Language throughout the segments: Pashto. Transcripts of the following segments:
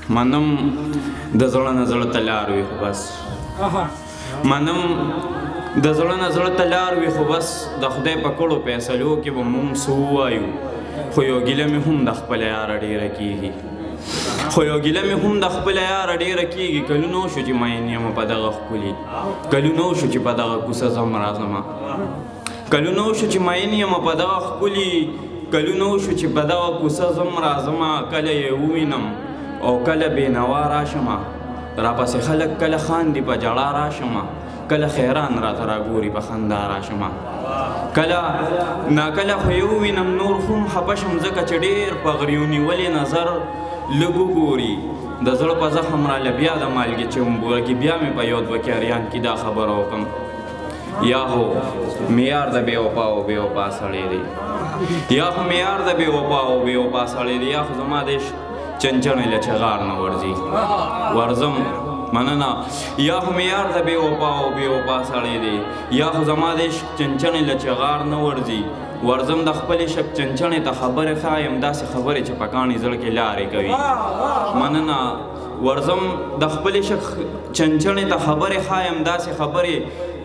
منم د زړه نه زړه ته لار وي خو بس منم د زړه نه زړه ته لار وي خو بس د خدای په کړو فیصلو کې به مونږ څه ووایو خو یو ګیله مې هم د خپل یاره ډېره کېږي کلونو شو چې مین یم په دغه ښکلي کلونو شو چې په دغه کوڅه ځم راځمه کلونو شو چې مین یم په دغه ښکلي کلونو شو چې په دغه کوڅه ځم راځمه کله یې ووینم او کله بېنوا راشمه راپسې خلک کله خاندي په ژړا راشمه کله خیران راته راګوري په خندا راشمه کله ناکله خو یې ووینم نور هم خفه شم ځکه چې ډېر په غريو نیولې نظر لږ وګوري د زړه په زخم راله بیا د مالګې چمبوره کې بیا مې په یو دوه کیاریان کې دا خبره وکړم یا خو معیار د بې وفا او بې وفا سړی دی یا خو معیار د بې وفا او بې وفا سړی دی یا خو زما د عشق چنچڼې له چغار نه ورځي ورځم مننه یا خو معیار د بې وفا او بې وفا سړی دی یا خو زما د عشق چنچڼې له چغار نه ورځي ورځم د خپلې شک چنچڼې ته خبرې ښایم داسې خبرې چې په کاڼي زړه کې لارې کوي مننه ورځم د خپلې شک چنچڼې ته خبرې ښایم داسې خبرې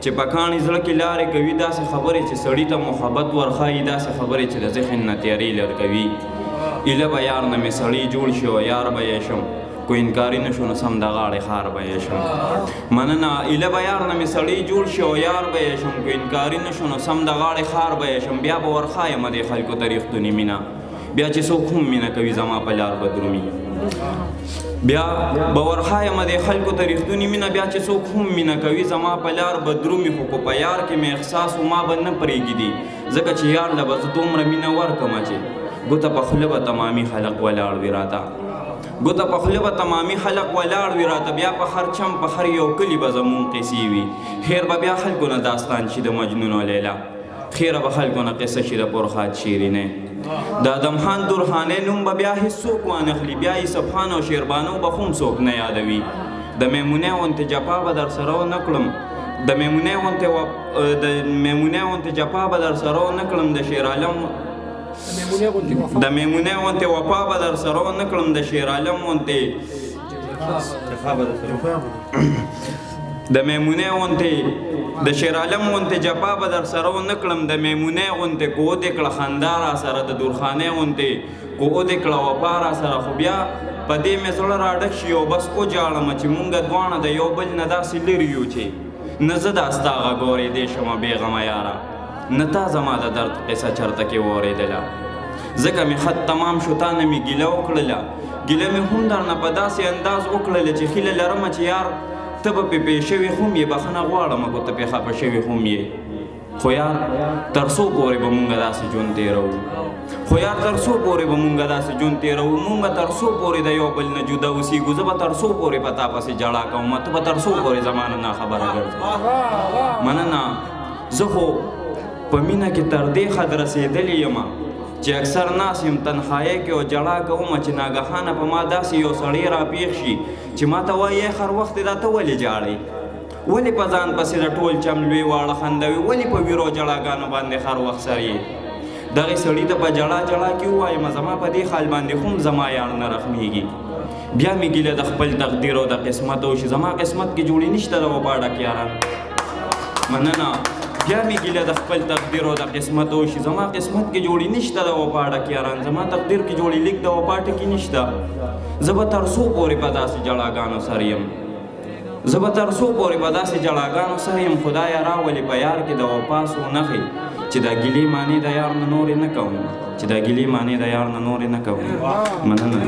چې په کاڼي زړه کې لارې کوي داسې خبرې چې سړي ته محبت ورښایي داسې خبرې چې د ذهن نه تیارې لر کوي ایله به یار نه مې سړی جوړ شي او یار به یې شم کو انکاري نه شو نو سم د غاړې خار به یې شم مننه ایله به یار نه مې سړی جوړ شي او یار به یې شم کو انکاري نه شو نو سم د غاړې خار به یې شم بیا به ورښایم دې خلکو ته ریښتونې مینه بیا چې څوک هم مینه کوي زما په لار به درومي بیا به ورښایم دې خلکو ته ریښتونې مینه بیا چې څوک هم مینه کوي زما په لار به درومي خو په یار کې مې احساس و ما به نه پرېږدي ځکه چې یار له به زه دومره مینه ورکمه چې ګوته په خوله به تمامي خلق ولاړ وي راته ګوته په خوله به تمامي خلق ولاړ وي راته بیا په هر چم په هر یو کلي به زمونږ قصې وي خیر به بیا خلکو نه داستان شي د مجنون او لیلا خیره به خلکو نه قصه شي د پرخات شیرینې د ادمخان درخانۍ نوم به بیا هېڅ څوک وانخلي بیا یوسف خان او شیربانو به هم څوک نه یادوي د میمونې غوندې جفا به در سره ونه کړم د میمونې غوندې جفا به در سره ونه کړم د شیرعالم د میمونې غوندې وفا به در سره ونه کړم د شیرعالم غوندې د میمونې غوندې د شیرعالم غوندې جفا به در سره ونه کړم د میمونې غوندې کو ودې کړه خندا را سره د درخانۍ غوندې کو ودې کړه وفا را سره خو بیا په دې مې زړه راډک شي او بس وجاړمه چې مونږ دواړه د یو بل نه داسې لرې یو چې نه زه دا ستا غږ اورېدی شمه بېغمه یاره نه تا زما د درد قصه چرته کې واورېدله ځکه مې خط تمام شو تا نه مې ګیله وکړله ګیله مې هم درنه په داسې انداز وکړله چې هیله لرمه چې یار ته به پې پې شوې هم یې بخښنه غواړمه که ته پې خفه شوې هم یې خو یار تر څو پورې به مونږ داسې ژوند تېروو مونږ تر څو پورې د یو بل نه جدا اوسېږو زه به تر څو پورې په تا پسې ژړا کوم ته به تر څو پورې زما نه ناخبره ګرځې مننه زه خو په مینه کې تر دې حد رسېدلی یم چې اکثر ناس یم تنهایۍ کې او ژړا کومه چې ناګهانه په ما داسې یو سړی راپېښ شي چې ما ته وایي هر وخت دا ته ولې ژاړئ ولې په ځان پسې د ټول چم لوی واړه خندوي ولې په ویرو ژړاګانو باندې هر وخت سر یې دغې سړي ته په ژړا کې ووایم زما په دې حال باندې هم زما یار نه رحمېږي بیا مې ګیله د خپل تقدیر او د قسمت وشي زما قسمت کې جوړې نشته د وفا ډک یاران مننه بیا مې ګیله د خپل تقدیر او د قسمت وشي زما قسمت کې جوړې نشته د وفا ډک یاران زما تقدیر کې جوړې لیک د وفا ټکي نشته زه به تر څو پورې په داسې ژړاګانو سر یم خدایه راولې په یار کې د وفا څو نښې چې دا ګیلې معنی د یار نه نورې نه کوم مننه